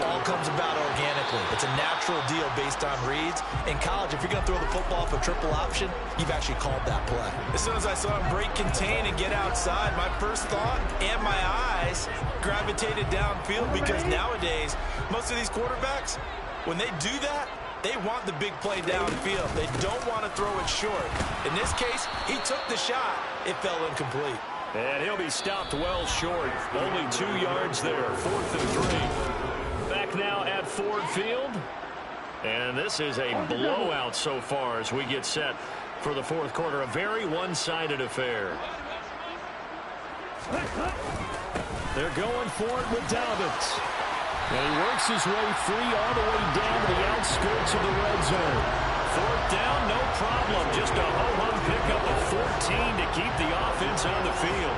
all comes about organically. It's a natural deal based on reads. In college, if you're going to throw the football off a triple option, you've actually called that play. As soon as I saw him break contain and get outside, my first thought and my eyes gravitated downfield, because nowadays, most of these quarterbacks, when they do that, they want the big play downfield. They don't want to throw it short. In this case, he took the shot. It fell incomplete. And he'll be stopped well short. Only 2 yards there. 4th and 3. Back now at Ford Field. And this is a blowout so far as we get set for the 4th quarter. A very one-sided affair. They're going for it with Dobbins. And he works his way free all the way down to the outskirts of the red zone. 4th down, no problem. Just a ho-hum pickup of 14 to keep the offense on the field.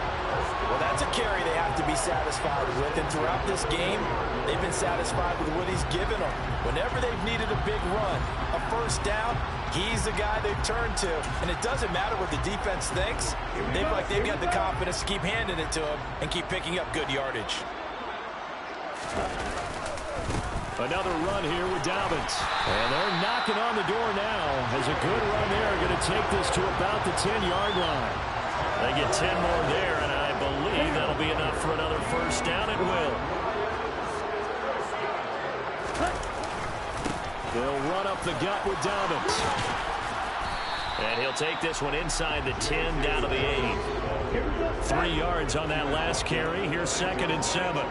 Well, that's a carry they have to be satisfied with. And throughout this game, they've been satisfied with what he's given them. Whenever they've needed a big run, a first down, he's the guy they've turned to. And it doesn't matter what the defense thinks. They've got the confidence to keep handing it to him and keep picking up good yardage. Another run here with Dobbins. And they're knocking on the door now. As a good run there, going to take this to about the 10-yard line. They get 10 more there, and I believe that'll be enough for another first down. It will. They'll run up the gut with Dobbins. And he'll take this one inside the 10 down to the 8. 3 yards on that last carry. Here's 2nd and 7.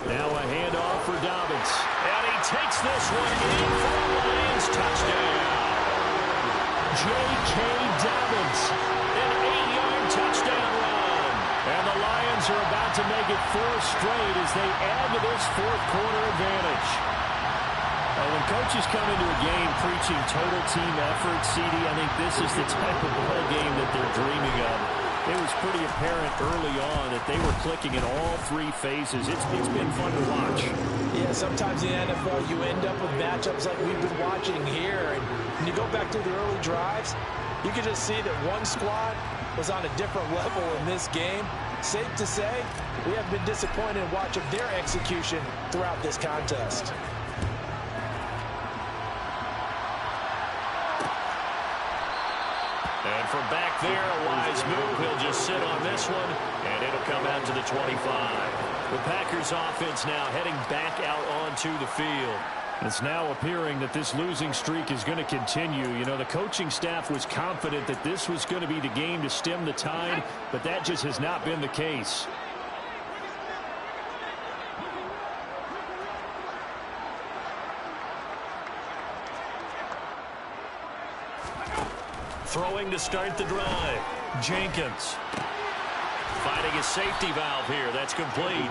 Now a handoff for Dobbins. And he takes this one in for a Lions touchdown. J.K. Dobbins, an 8-yard touchdown run. And the Lions are about to make it 4 straight as they add to this 4th quarter advantage. When coaches come into a game preaching total team effort, CD, I think this is the type of ball game that they're dreaming of. It was pretty apparent early on that they were clicking in all 3 phases. It's been fun to watch. Yeah, sometimes in the NFL you end up with matchups like we've been watching here. And when you go back to the early drives, you can just see that one squad was on a different level in this game. Safe to say, we have been disappointed in watching their execution throughout this contest. And from back there, a wise move. He'll just sit on this one, and it'll come out to the 25. The Packers offense now heading back out onto the field. It's now appearing that this losing streak is going to continue. You know, the coaching staff was confident that this was going to be the game to stem the tide, but that just has not been the case. Throwing to start the drive. Jenkins. Finding his safety valve here. That's complete.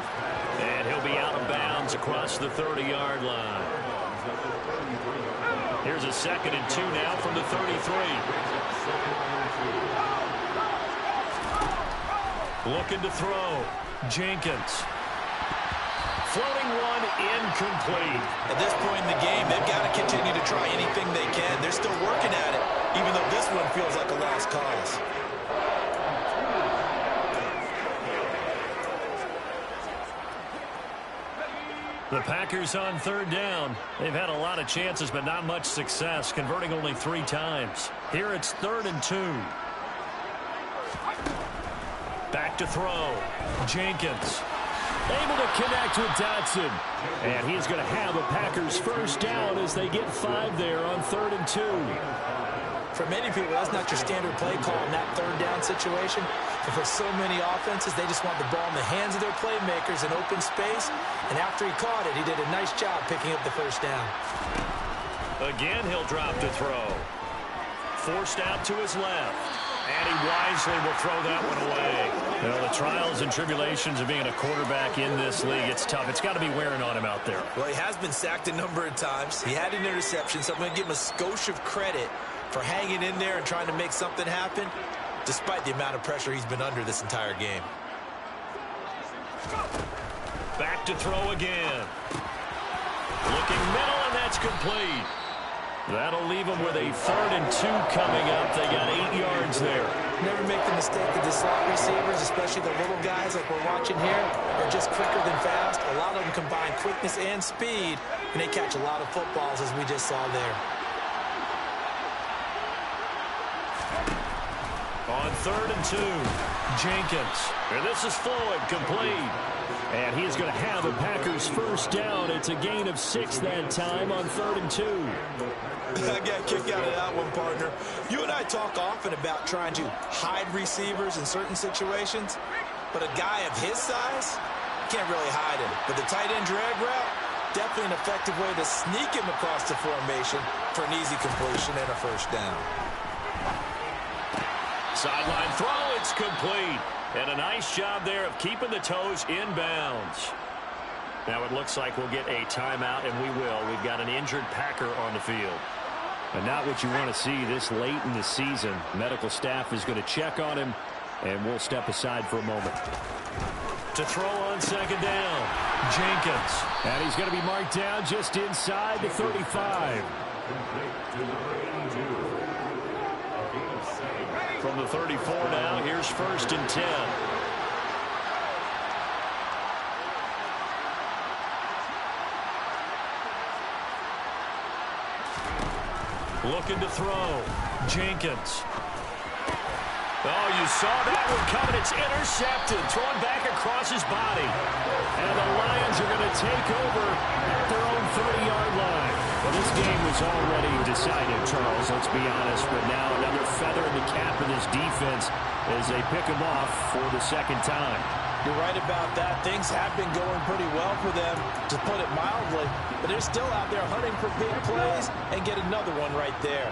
And he'll be out of bounds across the 30-yard line. Here's a 2nd and 2 now from the 33. Looking to throw. Jenkins. Floating one, incomplete. At this point in the game, they've got to continue to try anything they can. They're still working at it, even though this one feels like a lost cause. The Packers on 3rd down. They've had a lot of chances, but not much success, converting only 3 times. Here it's 3rd and 2. Back to throw. Jenkins. Able to connect with Dotson. And he's going to have a Packers first down as they get 5 there on 3rd and 2. For many people, that's not your standard play call in that 3rd down situation. But for so many offenses, they just want the ball in the hands of their playmakers in open space. And after he caught it, he did a nice job picking up the first down. Again, he'll drop to throw. Forced out to his left. And he wisely will throw that one away. You know, the trials and tribulations of being a quarterback in this league, it's tough. It's got to be wearing on him out there. Well, he has been sacked a number of times. He had an interception, so I'm going to give him a skosh of credit for hanging in there and trying to make something happen, despite the amount of pressure he's been under this entire game. Back to throw again. Looking middle, and that's complete. That'll leave them with a 3rd and 2 coming up. They got 8 yards there. Never make the mistake that the slot receivers, especially the little guys like we're watching here, are just quicker than fast. A lot of them combine quickness and speed, and they catch a lot of footballs, as we just saw there. On 3rd and 2, Jenkins. And this is Floyd, complete. And he is going to have a Packers first down. It's a gain of 6 that time on 3rd and 2. I got a kick out of that one, partner. You and I talk often about trying to hide receivers in certain situations, but a guy of his size can't really hide him. But the tight end drag route, definitely an effective way to sneak him across the formation for an easy completion and a first down. Sideline throw, it's complete. And a nice job there of keeping the toes in bounds. Now it looks like we'll get a timeout, and we will. We've got an injured Packer on the field. And not what you want to see this late in the season. Medical staff is going to check on him, and we'll step aside for a moment. To throw on 2nd down, Jenkins. And he's going to be marked down just inside the 35. From the 34 now, here's 1st and 10. Looking to throw. Jenkins. Oh, you saw that one coming. It's intercepted. Thrown back across his body. And the Lions are going to take over at their own 30-yard line. Well, this game was already decided, Charles, let's be honest. But now another feather in the cap of this defense as they pick him off for the 2nd time. You're right about that. Things have been going pretty well for them, to put it mildly. But they're still out there hunting for big plays and get another one right there.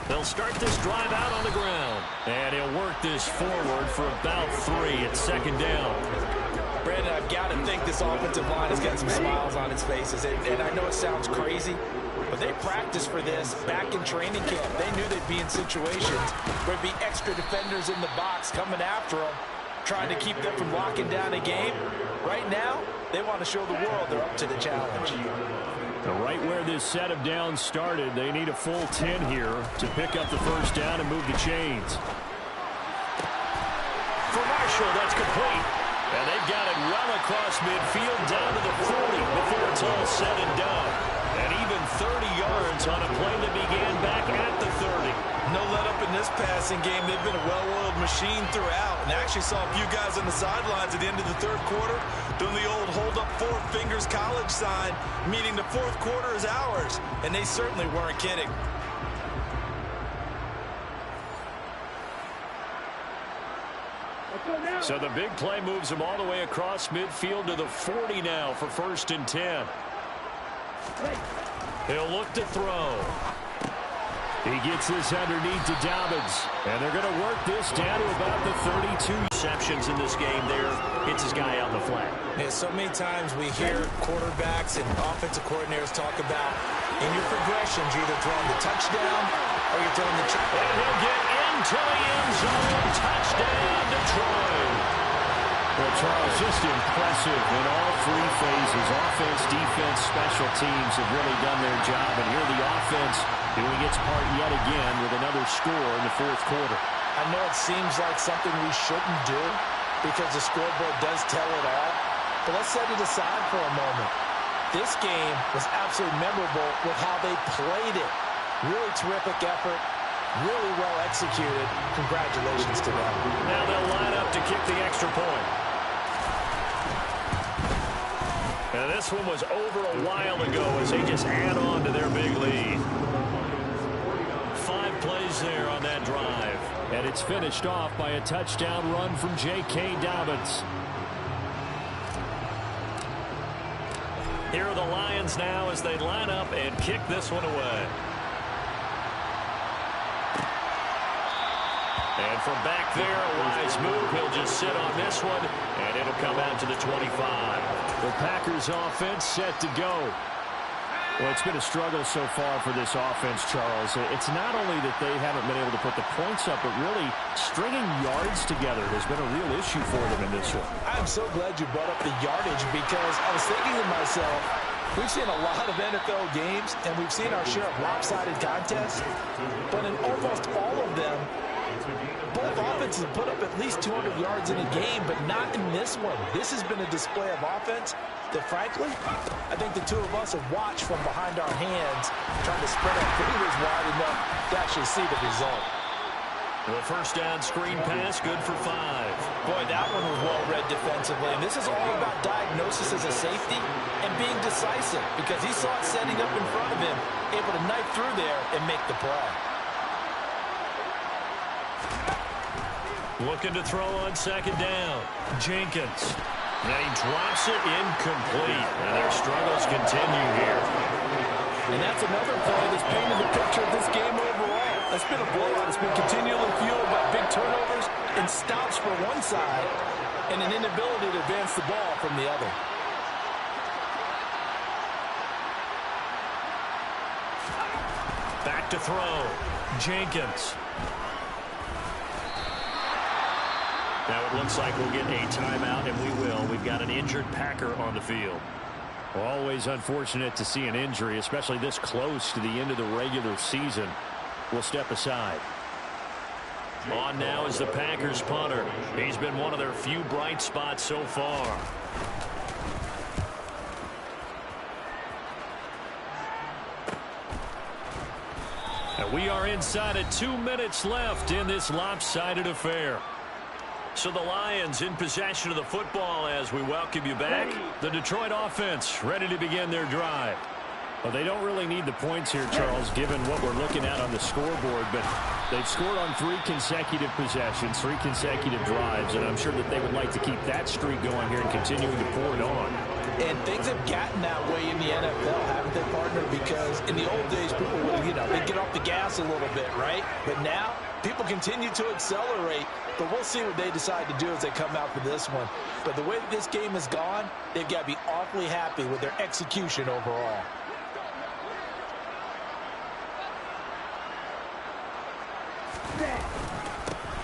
They'll start this drive out on the ground. And he'll work this forward for about 3. It's 2nd down. Brandon, I've got to think this offensive line has got some smiles on its faces. And I know it sounds crazy, but they practiced for this back in training camp. They knew they'd be in situations where there'd be extra defenders in the box coming after them, trying to keep them from locking down a game. Right now, they want to show the world they're up to the challenge. Right where this set of downs started, they need a full 10 here to pick up the first down and move the chains. For Marshall, that's complete. And they've got it well across midfield down to the 40 before it's all said and done. And even 30 yards on a play that began back at the 30. No let up in this passing game. They've been a well-oiled machine throughout. And I actually saw a few guys on the sidelines at the end of the 3rd quarter doing the old hold up 4 fingers college sign, meaning the 4th quarter is ours. And they certainly weren't kidding. So the big play moves him all the way across midfield to the 40 now for 1st and 10. He'll look to throw. He gets this underneath to Dobbins. And they're going to work this down to about the 32. Receptions in this game there. Hits his guy out in the flat. Yeah, so many times we hear quarterbacks and offensive coordinators talk about in your progressions, you're either throwing the touchdown or you're throwing the check. And he'll get into the end zone. Touchdown, Detroit. Well, Charles, just impressive in all 3 phases. Offense, defense, special teams have really done their job. And here the offense doing its part yet again with another score in the 4th quarter. I know it seems like something we shouldn't do because the scoreboard does tell it all. But let's set it aside for a moment. This game was absolutely memorable with how they played it. Really terrific effort. Really well executed. Congratulations to them. Now they'll line up to kick the extra point. And this one was over a while ago as they just add on to their big lead. 5 plays there on that drive. And it's finished off by a touchdown run from J.K. Dobbins. Here are the Lions now as they line up and kick this one away. And from back there, a wise move. He'll just sit on this one, and it'll come out to the 25. The Packers offense set to go. Well, it's been a struggle so far for this offense, Charles. It's not only that they haven't been able to put the points up, but really stringing yards together has been a real issue for them in this one. I'm so glad you brought up the yardage because I was thinking to myself, we've seen a lot of NFL games, and we've seen our share of lopsided contests, but in almost all of them, both offenses have put up at least 200 yards in a game, but not in this one. This has been a display of offense that, frankly, I think the two of us have watched from behind our hands, trying to spread our fingers wide enough to actually see the result. The first down screen pass, good for 5. Boy, that one was well read defensively. And this is all about diagnosis as a safety and being decisive because he saw it setting up in front of him, able to knife through there and make the play. Looking to throw on second down. Jenkins. And he drops it incomplete. And their struggles continue here. And that's another play that's painted the picture of this game overall. It's been a blowout. It's been continually fueled by big turnovers and stops for one side and an inability to advance the ball from the other. Back to throw. Jenkins. Now it looks like we'll get a timeout, and we will. We've got an injured Packer on the field. Always unfortunate to see an injury, especially this close to the end of the regular season. We'll step aside. On now is the Packers punter. He's been one of their few bright spots so far. And we are inside of 2 minutes left in this lopsided affair. So the Lions in possession of the football as we welcome you back. The Detroit offense ready to begin their drive. Well, they don't really need the points here, Charles, given what we're looking at on the scoreboard, but they've scored on 3 consecutive possessions, 3 consecutive drives, and I'm sure that they would like to keep that streak going here and continuing to pour it on. And things have gotten that way in the NFL, haven't they, partner? Because in the old days, people would, they'd get off the gas a little bit, right? But now, people continue to accelerate, but we'll see what they decide to do as they come out for this one. But the way this game has gone, they've got to be awfully happy with their execution overall.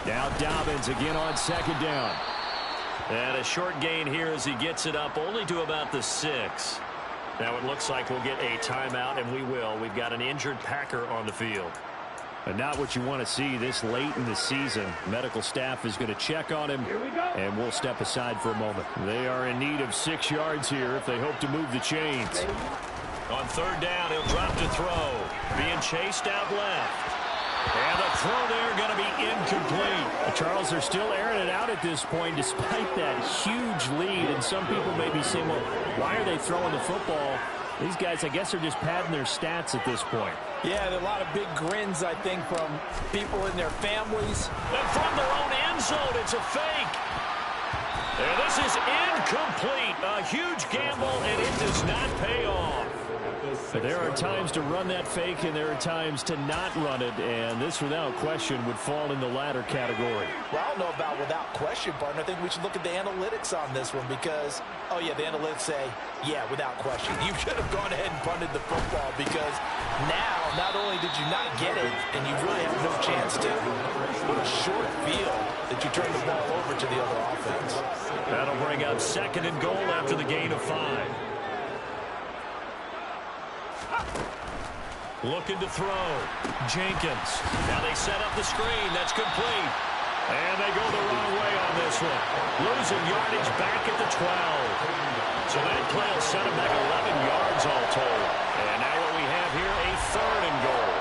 Now Dobbins again on second down. And a short gain here as he gets it up only to about the 6. Now it looks like we'll get a timeout, and we will. We've got an injured Packer on the field. And not what you want to see this late in the season. Medical staff is going to check on him, and we'll step aside for a moment. They are in need of 6 yards here if they hope to move the chains. On third down, he'll drop to throw. Being chased out left. And the throw there going to be incomplete. Charles, they're still airing it out at this point despite that huge lead. And some people may be saying, well, why are they throwing the football? These guys, I guess, are just padding their stats at this point. Yeah, there are a lot of big grins, I think, from people in their families. And from their own end zone, it's a fake. And this is incomplete. A huge gamble, and it does not pay off. There are times to run that fake, and there are times to not run it, and this, without question, would fall in the latter category. Well, I don't know about without question, partner. I think we should look at the analytics on this one because, oh, yeah, the analytics say, yeah, without question. You should have gone ahead and punted the football because now, not only did you not get it, and you really have no chance to, but a short field that you turn the ball over to the other offense. That'll bring up second and goal after the gain of 5. Looking to throw. Jenkins. Now they set up the screen. That's complete. And they go the wrong way on this one. Losing yardage back at the 12. So that play will set them back 11 yards all told. And now what we have here, a third and goal.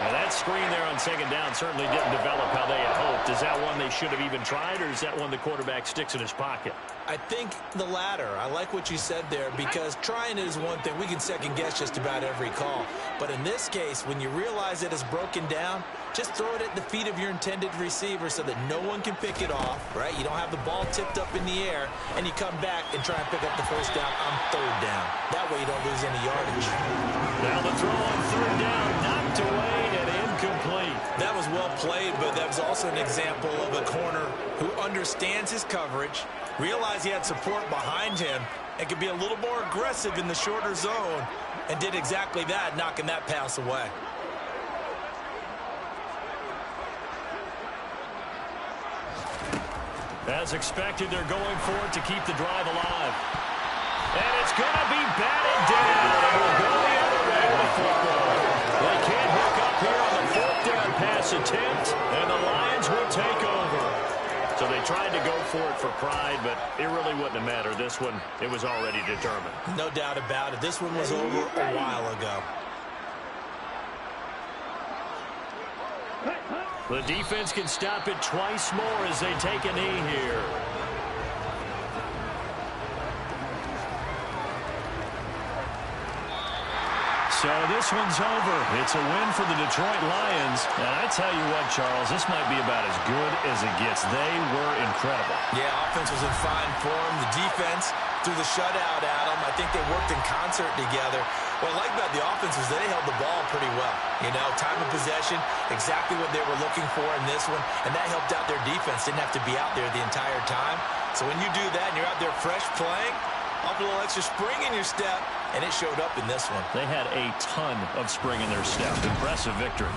Now that screen there on second down certainly didn't develop how they had hoped. Is that one they should have even tried, or is that one the quarterback sticks in his pocket? I think the latter. I like what you said there because trying it is one thing. We can second guess just about every call. But in this case, when you realize it is broken down, just throw it at the feet of your intended receiver so that no one can pick it off, right? You don't have the ball tipped up in the air, and you come back and try and pick up the first down on third down. That way you don't lose any yardage. Now the throw on third down, knocked away and incomplete. That was well played, but that was also an example of a corner who understands his coverage, realized he had support behind him, and could be a little more aggressive in the shorter zone, and did exactly that, knocking that pass away. As expected, they're going for it to keep the drive alive. And it's going to be batted down. And we'll go the other way with football. They can't hook up here on the fourth down pass attempt, and the Lions will take over. So they tried to go for it for pride, but it really wouldn't have mattered. This one, it was already determined. No doubt about it. This one was over a while ago. The defense can stop it twice more as they take a knee here. So this one's over. It's a win for the Detroit Lions. And I tell you what, Charles, this might be about as good as it gets. They were incredible. Yeah, offense was in fine form. The defense threw the shutout at them. I think they worked in concert together. What I like about the offense was they held the ball pretty well. You know, time of possession, exactly what they were looking for in this one, and that helped out their defense. Didn't have to be out there the entire time. So when you do that and you're out there fresh playing, off a little extra spring in your step, and it showed up in this one. They had a ton of spring in their step. Impressive victory.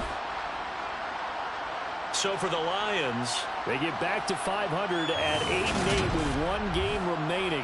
So for the Lions, they get back to 500 at 8-8 with one game remaining.